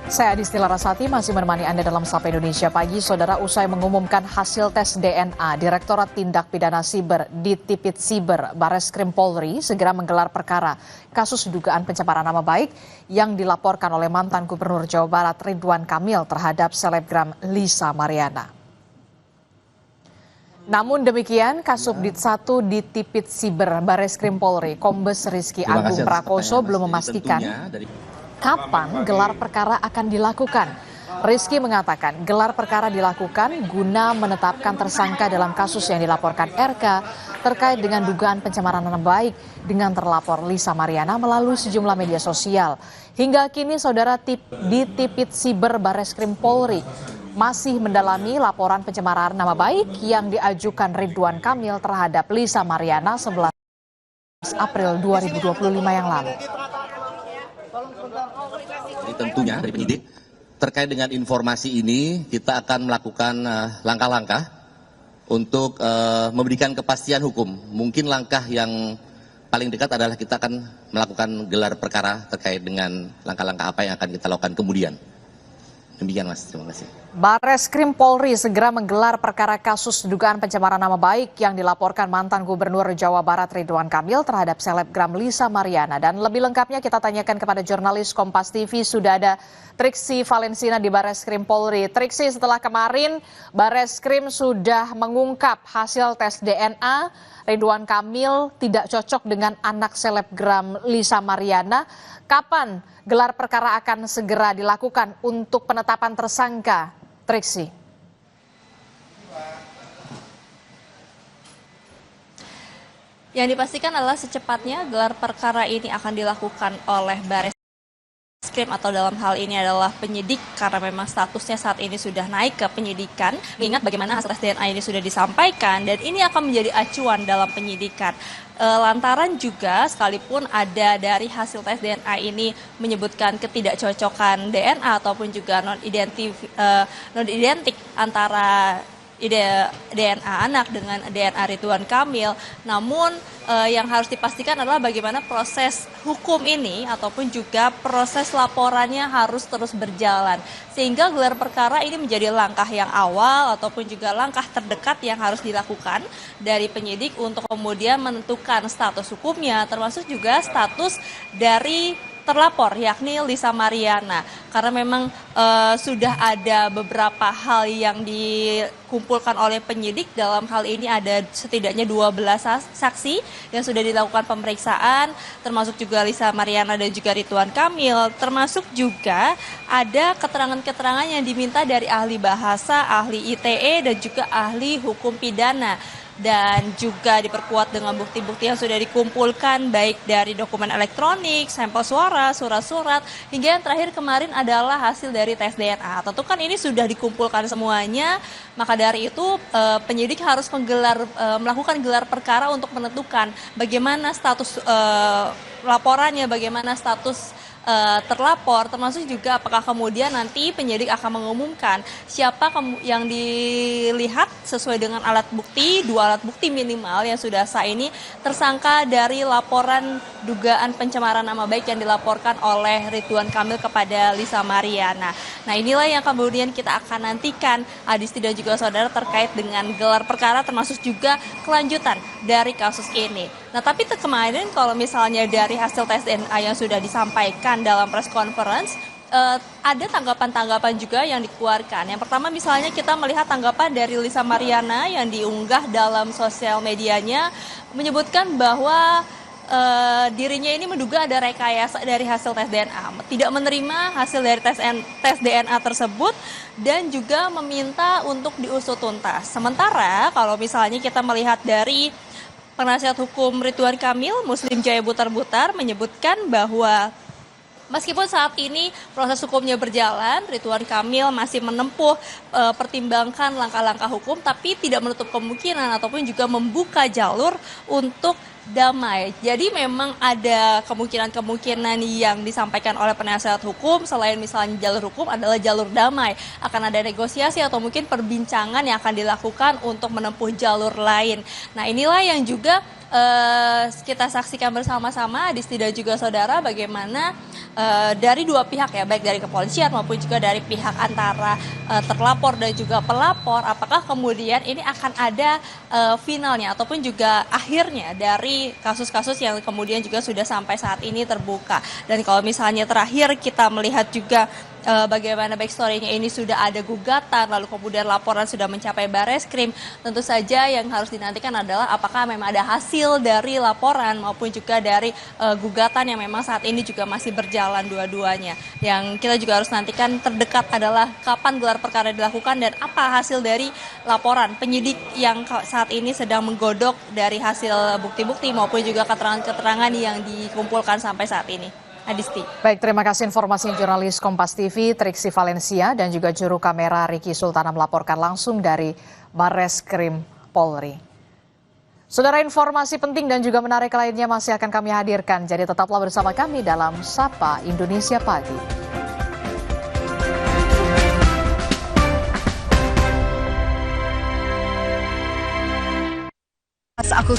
Saya Adisti Larasati masih menemani Anda dalam Sapa Indonesia Pagi. Saudara, usai mengumumkan hasil tes DNA, Direktorat Tindak Pidana Siber di Tipit Siber Bareskrim Polri segera menggelar perkara kasus dugaan pencemaran nama baik yang dilaporkan oleh mantan Gubernur Jawa Barat Ridwan Kamil terhadap selebgram Lisa Mariana. Namun demikian, Kasubdit 1 di Tipit Siber Bareskrim Polri, Kombes Rizky Agung Prakoso belum memastikan kapan gelar perkara akan dilakukan. Rizky mengatakan gelar perkara dilakukan guna menetapkan tersangka dalam kasus yang dilaporkan RK terkait dengan dugaan pencemaran nama baik dengan terlapor Lisa Mariana melalui sejumlah media sosial. Hingga kini saudara di Tipit Siber Bareskrim Polri masih mendalami laporan pencemaran nama baik yang diajukan Ridwan Kamil terhadap Lisa Mariana 11 April 2025 yang lalu. Jadi tentunya dari penyidik terkait dengan informasi ini kita akan melakukan langkah-langkah untuk memberikan kepastian hukum. Mungkin langkah yang paling dekat adalah kita akan melakukan gelar perkara terkait dengan langkah-langkah apa yang akan kita lakukan kemudian. Demikian Mas, terima kasih. Bareskrim Polri segera menggelar perkara kasus dugaan pencemaran nama baik yang dilaporkan mantan Gubernur Jawa Barat Ridwan Kamil terhadap selebgram Lisa Mariana. Dan lebih lengkapnya kita tanyakan kepada jurnalis Kompas TV, sudah ada Triksi Valensina di Bareskrim Polri. Triksi, setelah kemarin Bareskrim sudah mengungkap hasil tes DNA, Ridwan Kamil tidak cocok dengan anak selebgram Lisa Mariana. Kapan gelar perkara akan segera dilakukan untuk penetapan tersangka, Triksi? Yang dipastikan adalah secepatnya gelar perkara ini akan dilakukan oleh Bareskrim atau dalam hal ini adalah penyidik karena memang statusnya saat ini sudah naik ke penyidikan. Mengingat bagaimana hasil tes DNA ini sudah disampaikan dan ini akan menjadi acuan dalam penyidikan. Lantaran juga sekalipun ada dari hasil tes DNA ini menyebutkan ketidakcocokan DNA ataupun juga non-identik antara DNA anak dengan DNA Ridwan Kamil. Namun yang harus dipastikan adalah bagaimana proses hukum ini ataupun juga proses laporannya harus terus berjalan. Sehingga gelar perkara ini menjadi langkah yang awal ataupun juga langkah terdekat yang harus dilakukan dari penyidik untuk kemudian menentukan status hukumnya termasuk juga status dari terlapor yakni Lisa Mariana karena memang sudah ada beberapa hal yang dikumpulkan oleh penyidik. Dalam hal ini ada setidaknya 12 saksi yang sudah dilakukan pemeriksaan termasuk juga Lisa Mariana dan juga Ridwan Kamil, termasuk juga ada keterangan-keterangan yang diminta dari ahli bahasa, ahli ITE dan juga ahli hukum pidana. Dan juga diperkuat dengan bukti-bukti yang sudah dikumpulkan baik dari dokumen elektronik, sampel suara, surat-surat, hingga yang terakhir kemarin adalah hasil dari tes DNA. Tentu kan ini sudah dikumpulkan semuanya, maka dari itu penyidik harus melakukan gelar perkara untuk menentukan bagaimana status laporannya, bagaimana status terlapor, termasuk juga apakah kemudian nanti penyidik akan mengumumkan siapa yang dilihat sesuai dengan alat bukti, 2 alat bukti minimal yang sudah sah ini tersangka dari laporan dugaan pencemaran nama baik yang dilaporkan oleh Ridwan Kamil kepada Lisa Mariana. Nah inilah yang kemudian kita akan nantikan Adisti dan juga saudara terkait dengan gelar perkara termasuk juga kelanjutan dari kasus ini. Nah tapi kemarin kalau misalnya dari hasil tes DNA yang sudah disampaikan dalam press conference, ada tanggapan-tanggapan juga yang dikeluarkan. Yang pertama misalnya kita melihat tanggapan dari Lisa Mariana yang diunggah dalam sosial medianya menyebutkan bahwa dirinya ini menduga ada rekayasa dari hasil tes DNA, tidak menerima hasil dari tes DNA tersebut dan juga meminta untuk diusut tuntas. Sementara kalau misalnya kita melihat dari penasihat hukum Ridwan Kamil, Muslim Jaya Butar-Butar menyebutkan bahwa meskipun saat ini proses hukumnya berjalan, Ridwan Kamil masih menempuh pertimbangkan langkah-langkah hukum, tapi tidak menutup kemungkinan ataupun juga membuka jalur untuk damai. Jadi memang ada kemungkinan-kemungkinan yang disampaikan oleh penasihat hukum selain misalnya jalur hukum adalah jalur damai. Akan ada negosiasi atau mungkin perbincangan yang akan dilakukan untuk menempuh jalur lain. Nah inilah yang juga kita saksikan bersama-sama Adisti dan juga saudara bagaimana dari dua pihak ya, baik dari kepolisian maupun juga dari pihak antara terlapor dan juga pelapor, apakah kemudian ini akan ada finalnya ataupun juga akhirnya dari kasus-kasus yang kemudian juga sudah sampai saat ini terbuka. Dan kalau misalnya terakhir kita melihat juga bagaimana backstory-nya ini sudah ada gugatan, lalu kemudian laporan sudah mencapai Bareskrim, tentu saja yang harus dinantikan adalah apakah memang ada hasil dari laporan maupun juga dari gugatan yang memang saat ini juga masih berjalan dua-duanya. Yang kita juga harus nantikan terdekat adalah kapan gelar perkara dilakukan dan apa hasil dari laporan penyidik yang saat ini sedang menggodok dari hasil bukti-bukti maupun juga keterangan-keterangan yang dikumpulkan sampai saat ini. Adisti. Baik, terima kasih informasi jurnalis Kompas TV, Triksi Valencia, dan juga juru kamera Riki Sultana melaporkan langsung dari Bareskrim Polri. Saudara, informasi penting dan juga menarik lainnya masih akan kami hadirkan, jadi tetaplah bersama kami dalam Sapa Indonesia Pagi. Aku